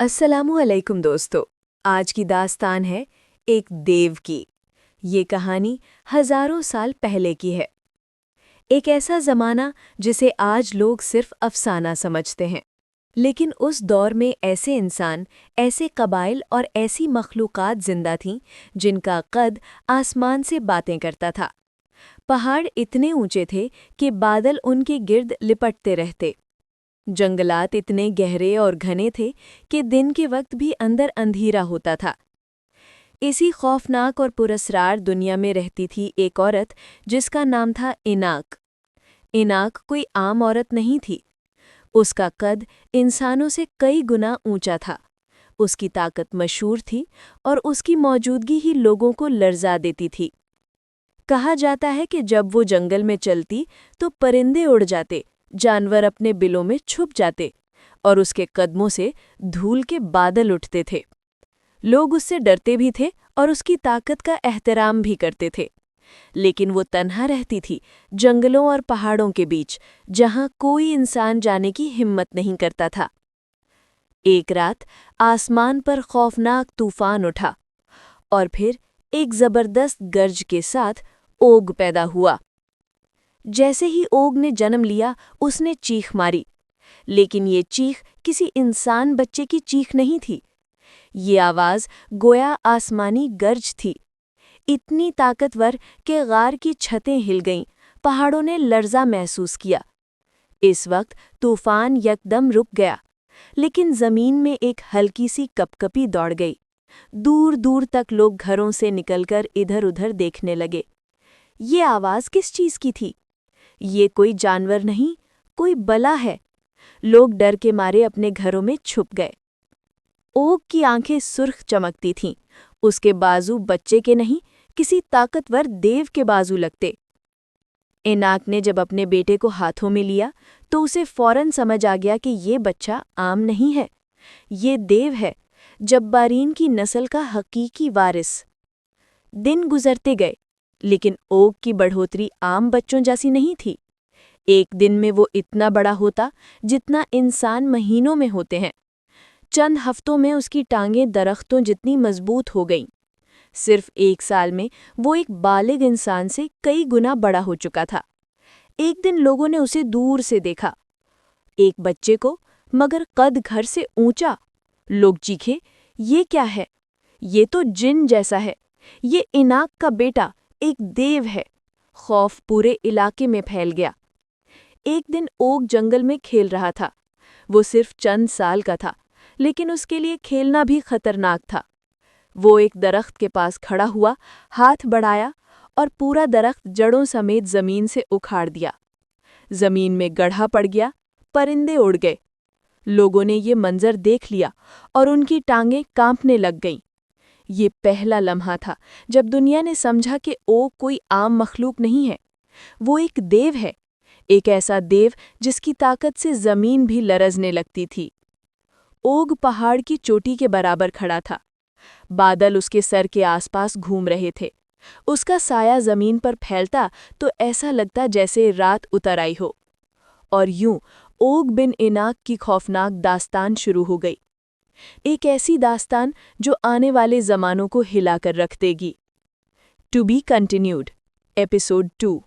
السلام علیکم دوستو، آج کی داستان ہے ایک دیو کی۔ یہ کہانی ہزاروں سال پہلے کی ہے۔ ایک ایسا زمانہ جسے آج لوگ صرف افسانہ سمجھتے ہیں، لیکن اس دور میں ایسے انسان، ایسے قبائل اور ایسی مخلوقات زندہ تھیں جن کا قد آسمان سے باتیں کرتا تھا۔ پہاڑ اتنے اونچے تھے کہ بادل ان کے گرد لپٹتے رہتے۔ جنگلات اتنے گہرے اور گھنے تھے کہ دن کے وقت بھی اندر اندھیرا ہوتا تھا۔ اسی خوفناک اور پراسرار دنیا میں رہتی تھی ایک عورت جس کا نام تھا اناک۔ اناک کوئی عام عورت نہیں تھی۔ اس کا قد انسانوں سے کئی گنا اونچا تھا، اس کی طاقت مشہور تھی اور اس کی موجودگی ہی لوگوں کو لرزا دیتی تھی۔ کہا جاتا ہے کہ جب وہ جنگل میں چلتی تو پرندے اڑ جاتے، جانور اپنے بلوں میں چھپ جاتے اور اس کے قدموں سے دھول کے بادل اٹھتے تھے۔ لوگ اس سے ڈرتے بھی تھے اور اس کی طاقت کا احترام بھی کرتے تھے، لیکن وہ تنہا رہتی تھی جنگلوں اور پہاڑوں کے بیچ، جہاں کوئی انسان جانے کی ہمت نہیں کرتا تھا۔ ایک رات آسمان پر خوفناک طوفان اٹھا اور پھر ایک زبردست گرج کے ساتھ اوگ پیدا ہوا۔ جیسے ہی اوگ نے جنم لیا اس نے چیخ ماری، لیکن یہ چیخ کسی انسان بچے کی چیخ نہیں تھی۔ یہ آواز گویا آسمانی گرج تھی، اتنی طاقتور کہ غار کی چھتیں ہل گئیں، پہاڑوں نے لرزہ محسوس کیا۔ اس وقت طوفان یکدم رک گیا، لیکن زمین میں ایک ہلکی سی کپکپی دوڑ گئی۔ دور دور تک لوگ گھروں سے نکل کر ادھر ادھر دیکھنے لگے۔ یہ آواز کس چیز کی تھی؟ یہ کوئی جانور نہیں، کوئی بلا ہے۔ لوگ ڈر کے مارے اپنے گھروں میں چھپ گئے۔ اوگ کی آنکھیں سرخ چمکتی تھیں، اس کے بازو بچے کے نہیں، کسی طاقتور دیو کے بازو لگتے۔ اناک نے جب اپنے بیٹے کو ہاتھوں میں لیا تو اسے فوراً سمجھ آ گیا کہ یہ بچہ عام نہیں ہے، یہ دیو ہے، جبارین کی نسل کا حقیقی وارث۔ دن گزرتے گئے، لیکن اوگ کی بڑھوتری عام بچوں جیسی نہیں تھی۔ ایک دن میں وہ اتنا بڑا ہوتا جتنا انسان مہینوں میں ہوتے ہیں۔ چند ہفتوں میں اس کی ٹانگیں درختوں جتنی مضبوط ہو گئیں۔ صرف ایک سال میں وہ ایک بالغ انسان سے کئی گنا بڑا ہو چکا تھا۔ ایک دن لوگوں نے اسے دور سے دیکھا، ایک بچے کو، مگر قد گھر سے اونچا۔ لوگ چیخے، یہ کیا ہے؟ یہ تو جن جیسا ہے، یہ اناک کا بیٹا ایک دیو ہے۔ خوف پورے علاقے میں پھیل گیا۔ ایک دن اوگ جنگل میں کھیل رہا تھا۔ وہ صرف چند سال کا تھا، لیکن اس کے لیے کھیلنا بھی خطرناک تھا۔ وہ ایک درخت کے پاس کھڑا ہوا، ہاتھ بڑھایا اور پورا درخت جڑوں سمیت زمین سے اکھاڑ دیا۔ زمین میں گڑھا پڑ گیا، پرندے اڑ گئے۔ لوگوں نے یہ منظر دیکھ لیا اور ان کی ٹانگیں کانپنے لگ گئیں۔ یہ پہلا لمحہ تھا جب دنیا نے سمجھا کہ اوگ کوئی عام مخلوق نہیں ہے، وہ ایک دیو ہے، ایک ایسا دیو جس کی طاقت سے زمین بھی لرزنے لگتی تھی۔ اوگ پہاڑ کی چوٹی کے برابر کھڑا تھا۔ بادل اس کے سر کے آس پاس گھوم رہے تھے۔ اس کا سایہ زمین پر پھیلتا تو ایسا لگتا جیسے رات اتر آئی ہو۔ اور یوں اوگ بن اناک کی خوفناک داستان شروع ہو گئی، ایک ایسی داستان جو آنے والے زمانوں کو ہلا کر رکھ دے گی۔ To be continued, episode 2۔